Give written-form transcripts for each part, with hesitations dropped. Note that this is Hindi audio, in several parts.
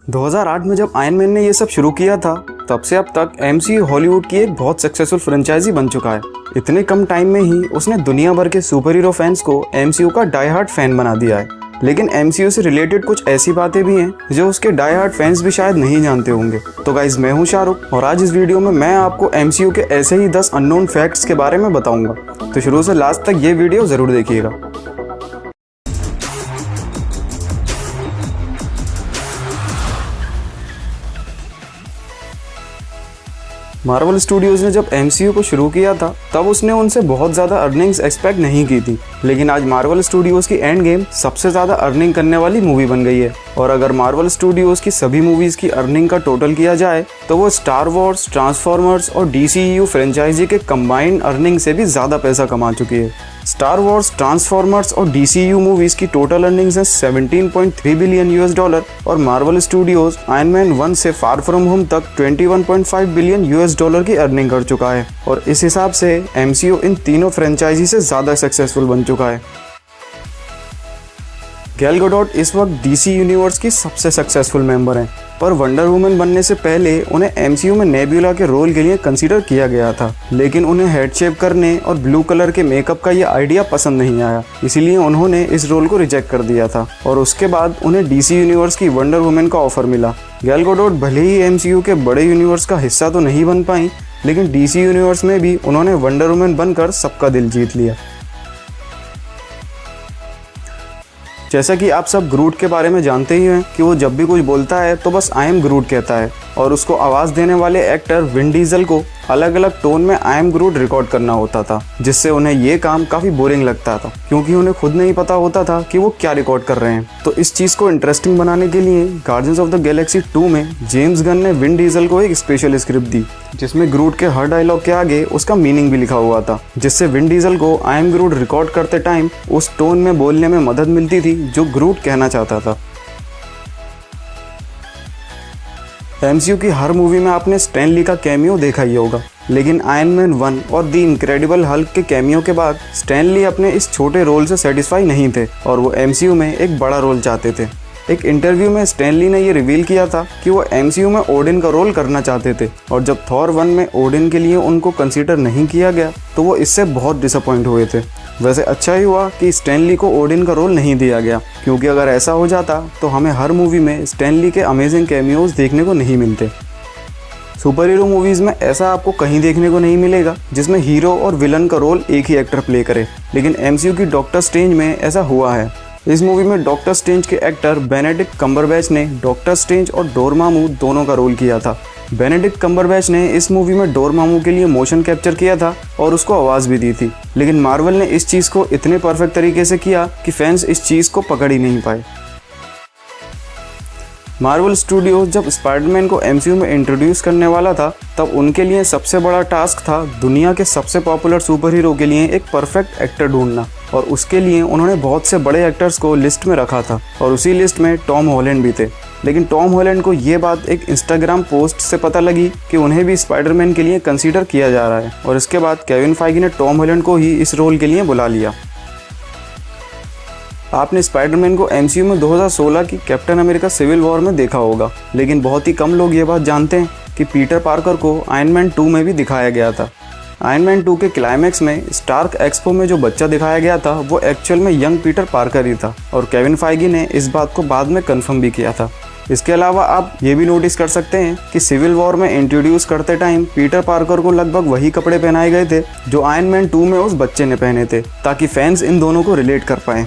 2008 में जब आयरन मैन ने ये सब शुरू किया था, तब से अब तक एमसीयू हॉलीवुड की एक बहुत सक्सेसफुल फ्रेंचाइजी बन चुका है। इतने कम टाइम में ही उसने दुनिया भर के सुपर हीरो फैंस को एमसीयू का डाई हार्ड फैन बना दिया है। लेकिन एमसीयू से रिलेटेड कुछ ऐसी बातें भी हैं जो उसके डाई हार्ड फैंस भी शायद नहीं जानते होंगे। तो गाइज, मैं हूं शाहरुख और आज इस वीडियो में मैं आपको एमसीयू के ऐसे ही 10 अननोन फैक्ट्स के बारे में बताऊंगा। तो शुरू से लास्ट तक ये वीडियो जरूर देखिएगा। मार्वल स्टूडियोज ने जब एमसीयू को शुरू किया था, तब उसने उनसे बहुत ज़्यादा अर्निंग्स एक्सपेक्ट नहीं की थी। लेकिन आज मार्वल स्टूडियोज की एंड गेम सबसे ज़्यादा अर्निंग करने वाली मूवी बन गई है। और अगर मार्वल स्टूडियोज की सभी मूवीज़ की अर्निंग का टोटल किया जाए तो वो स्टार वॉर्स, ट्रांसफॉर्मर्स और डीसीयू फ्रेंचाइजी के कंबाइंड अर्निंग से भी ज़्यादा पैसा कमा चुकी है। स्टार वॉर्स, ट्रांसफॉर्मर्स और डीसीयू मूवीज की टोटल अर्निंग्स है $17.3 बिलियन और मार्वल स्टूडियोज आयरन मैन 1 से फार फ्रॉम होम तक $21.5 बिलियन की अर्निंग कर चुका है। और इस हिसाब से एमसीयू इन तीनों फ्रेंचाइजी से ज़्यादा सक्सेसफुल बन चुका है। गैल गैडोट इस वक्त डीसी यूनिवर्स की सबसे सक्सेसफुल मेंबर हैं, पर वंडर वुमन बनने से पहले उन्हें एमसीयू में नेब्यूला के रोल के लिए कंसीडर किया गया था। लेकिन उन्हें हेड शेप करने और ब्लू कलर के मेकअप का ये आइडिया पसंद नहीं आया, इसीलिए उन्होंने इस रोल को रिजेक्ट कर दिया था। और उसके बाद उन्हें डीसी यूनिवर्स की वंडर वुमन का ऑफर मिला। गैल गैडोट भले ही एमसीयू के बड़े यूनिवर्स का हिस्सा तो नहीं बन पाई, लेकिन डीसी यूनिवर्स में भी उन्होंने वंडर वुमन बनकर सबका दिल जीत लिया। जैसा कि आप सब ग्रूट के बारे में जानते ही हैं कि वो जब भी कुछ बोलता है तो बस आई एम ग्रूट कहता है। और उसको आवाज़ देने वाले एक्टर विन डीजल को अलग अलग टोन में आई एम ग्रूट रिकॉर्ड करना होता था, जिससे उन्हें ये काम काफ़ी बोरिंग लगता था, क्योंकि उन्हें खुद नहीं पता होता था कि वो क्या रिकॉर्ड कर रहे हैं। तो इस चीज़ को इंटरेस्टिंग बनाने के लिए गार्डियंस ऑफ द गैलेक्सी 2 में जेम्स गन ने विन डीजल को एक स्पेशल स्क्रिप्ट दी, जिसमें ग्रूट के हर डायलॉग के आगे उसका मीनिंग भी लिखा हुआ था, जिससे विन डीजल को आई एम ग्रूट रिकॉर्ड करते टाइम उस टोन में बोलने में मदद मिलती थी जो ग्रूट कहना चाहता था। एमसीयू की हर मूवी में आपने स्टैन ली का कैमियो देखा ही होगा, लेकिन आयरन मैन 1 और द इनक्रेडिबल हल्क के कैमियो के बाद स्टैन ली अपने इस छोटे रोल से सेटिस्फाई नहीं थे और वो एमसीयू में एक बड़ा रोल चाहते थे। एक इंटरव्यू में स्टैन ली ने ये रिवील किया था कि वो एमसीयू में ओडिन का रोल करना चाहते थे, और जब थॉर 1 में ओडिन के लिए उनको कंसीडर नहीं किया गया तो वो इससे बहुत डिसअपॉइंट हुए थे। वैसे अच्छा ही हुआ कि स्टैन ली को ओडिन का रोल नहीं दिया गया, क्योंकि अगर ऐसा हो जाता तो हमें हर मूवी में स्टैन ली के अमेजिंग कैमियोज देखने को नहीं मिलते। सुपर हीरो मूवीज़ में ऐसा आपको कहीं देखने को नहीं मिलेगा जिसमें हीरो और विलन का रोल एक ही एक्टर प्ले करे, लेकिन एमसीयू की डॉक्टर स्ट्रेंज में ऐसा हुआ है। इस मूवी में डॉक्टर स्ट्रेंज के एक्टर बेनेडिक्ट कम्बरबैच ने डॉक्टर स्ट्रेंज और डोरमामू दोनों का रोल किया था। बेनेडिक्ट कम्बरबैच ने इस मूवी में डोरमामू के लिए मोशन कैप्चर किया था और उसको आवाज़ भी दी थी, लेकिन मार्वल ने इस चीज़ को इतने परफेक्ट तरीके से किया कि फैंस इस चीज़ को पकड़ ही नहीं पाए। मार्वल स्टूडियो जब स्पाइडरमैन को एमसीयू में इंट्रोड्यूस करने वाला था, तब उनके लिए सबसे बड़ा टास्क था दुनिया के सबसे पॉपुलर सुपर हीरो के लिए एक परफेक्ट एक्टर ढूंढना। और उसके लिए उन्होंने बहुत से बड़े एक्टर्स को लिस्ट में रखा था, और उसी लिस्ट में टॉम हॉलैंड भी थे। लेकिन टॉम हॉलैंड को ये बात एक इंस्टाग्राम पोस्ट से पता लगी कि उन्हें भी स्पाइडरमैन के लिए कंसीडर किया जा रहा है, और इसके बाद केविन फाइगी ने टॉम हॉलैंड को ही इस रोल के लिए बुला लिया। आपने स्पाइडरमैन को एमसीयू में 2016 की कैप्टन अमेरिका सिविल वॉर में देखा होगा, लेकिन बहुत ही कम लोग ये बात जानते हैं कि पीटर पार्कर को आयरन मैन 2 में भी दिखाया गया था। आयरन मैन 2 के क्लाइमैक्स में स्टार्क एक्सपो में जो बच्चा दिखाया गया था वो एक्चुअल में यंग पीटर पार्कर ही था, और केविन फाइगी ने इस बात को बाद में कंफर्म भी किया था। इसके अलावा आप ये भी नोटिस कर सकते हैं कि सिविल वॉर में इंट्रोड्यूस करते टाइम पीटर पार्कर को लगभग वही कपड़े पहनाए गए थे जो आयरन मैन 2 में उस बच्चे ने पहने थे, ताकि फैंस इन दोनों को रिलेट कर पाएँ।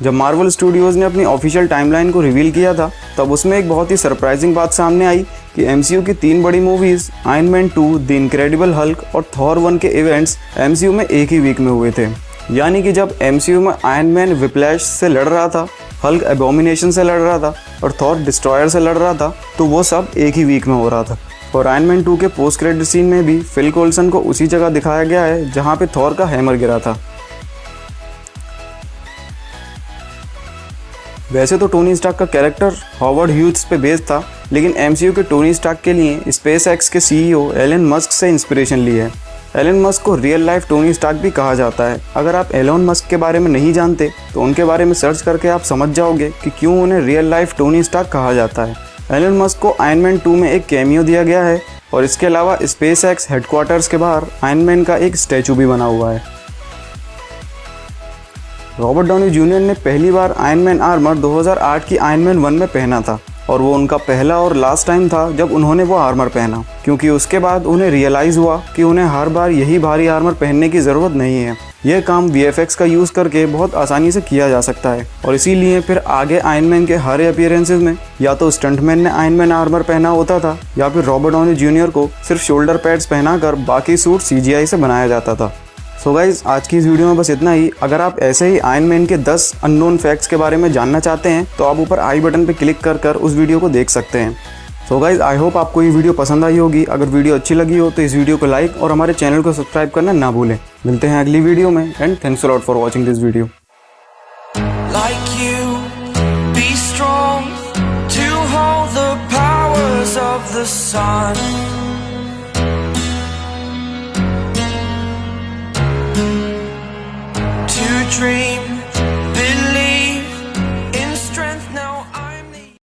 जब मार्वल स्टूडियोज ने अपनी ऑफिशियल टाइमलाइन को रिवील किया था, तब उसमें एक बहुत ही सरप्राइजिंग बात सामने आई कि एमसीयू की 3 बड़ी movies iron man 2, the incredible Hulk और थॉर 1 के इवेंट्स एमसीयू में एक ही वीक में हुए थे। यानी कि जब एमसीयू में आयरन मैन विप्लैश से लड़ रहा था, हल्क एबोमिनेशन से लड़ रहा था और थॉर डिस्ट्रॉयर से लड़ रहा था, तो वो सब एक ही वीक में हो रहा था। और आयरन मैन 2 के पोस्ट क्रेडिट सीन में भी फिल कोल्सन को उसी जगह दिखाया गया है जहाँ पे थॉर का हैमर गिरा था। वैसे तो टोनी स्टार्क का कैरेक्टर हॉवर्ड ह्यूज पे बेस्ड था, लेकिन एमसीयू के टोनी स्टार्क के लिए स्पेस एक्स के सीईओ एलन मस्क से इंस्पिरेशन ली है। एलन मस्क को रियल लाइफ टोनी स्टार्क भी कहा जाता है। अगर आप एलोन मस्क के बारे में नहीं जानते तो उनके बारे में सर्च करके आप समझ जाओगे कि क्यों उन्हें रियल लाइफ टोनी स्टार्क कहा जाता है। एलन मस्क को आयरन मैन 2 में एक कैमियो दिया गया है और इसके अलावा स्पेस एक्स हेडक्वार्टर्स के बाहर आयरन मैन का एक स्टैचू भी बना हुआ है। रॉबर्ट डाउनी जूनियर ने पहली बार आयरन मैन आर्मर 2008 की आयरन मैन 1 में पहना था और वो उनका पहला और लास्ट टाइम था जब उन्होंने वो आर्मर पहना, क्योंकि उसके बाद उन्हें रियलाइज़ हुआ कि उन्हें हर बार यही भारी आर्मर पहनने की ज़रूरत नहीं है। यह काम VFX का यूज़ करके बहुत आसानी से किया जा सकता है और इसीलिए फिर आगे आयरन मैन के हर अपीयरेंसेस में या तो स्टंटमैन ने आयरन मैन आर्मर पहना होता था या फिर रॉबर्ट डाउनी जूनियर को सिर्फ शोल्डर पैड्स पहनाकर बाकी सूट CGI से बनाया जाता था। सो गाइज, आज की इस वीडियो में बस इतना ही। अगर आप ऐसे ही आयरन मैन के 10 अननोन फैक्ट्स के बारे में जानना चाहते हैं तो आप ऊपर आई बटन पर क्लिक कर उस वीडियो को देख सकते हैं। सो गाइज, आई होप आपको ये वीडियो पसंद आई होगी। अगर वीडियो अच्छी लगी हो तो इस वीडियो को लाइक और हमारे चैनल को सब्सक्राइब करना ना भूलें। मिलते हैं अगली वीडियो में and thanks a lot for watching this video. Like you, be strong to hold the powers of the sun. To dream